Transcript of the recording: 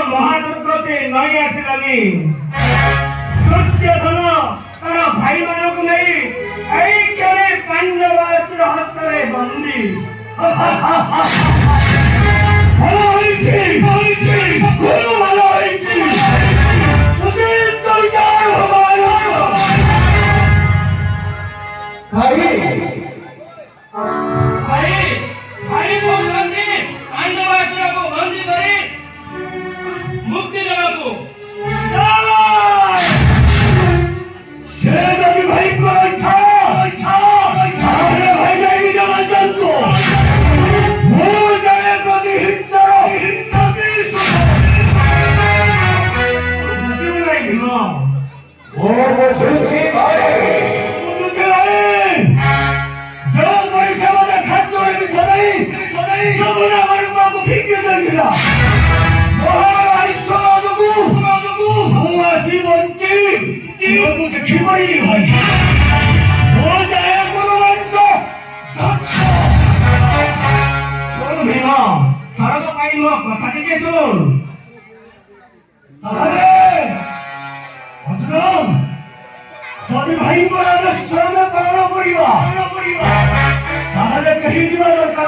ମହାଦୁର୍ଗତେ ନଈ ଆସିଲାନି। ଦୁର୍ଯ୍ୟୋଧନ ତାର ଭାଇମାନଙ୍କୁ ନେଇ ଏଇ କେବେ ପାଣ୍ଡବାସୁର ହସ୍ତରେ ବନ୍ଦୀ। ଭଲ ହୋଇଛି, ଭଲ ହୋଇଛି। ପାଣ୍ଡବାସୁରକୁ ବନ୍ଦୀ କରି ମୁକ୍ତି ଦେବାକୁ ସେ ଯଦି ଭାଇଙ୍କର ଇଚ୍ଛା ଭାଇ ଯାଇ ନିଜ ବଞ୍ଚନ୍ତୁ। ମୁଁ ଜଣେ ପ୍ରତି ହିଂସର ଯୋଉ ପରୀକ୍ଷା ମତେ ଖାଦ୍ୟରେ ବି ଛଡ଼ାଇ ଯମୁନା ମରୁକୁ ଭିଙ୍ଗି ଦେଇଥିଲା। ମୁଁ ଆସି ବଞ୍ଚି ଦେଖିପାରି ଭାଇ ମୋ ଯାଏ ଗୁରୁବଂଶ ଭୀମ ଥରକ ପାଇଁ ମୋ କଥା ଟିକେ ଶୁଣ। ଯଦି ଭାଇଙ୍କର ଆଦର୍ଶ ଆମେ ପାଳନ କରିବା ତାହେଲେ କେହି ଯିବା ଦରକାର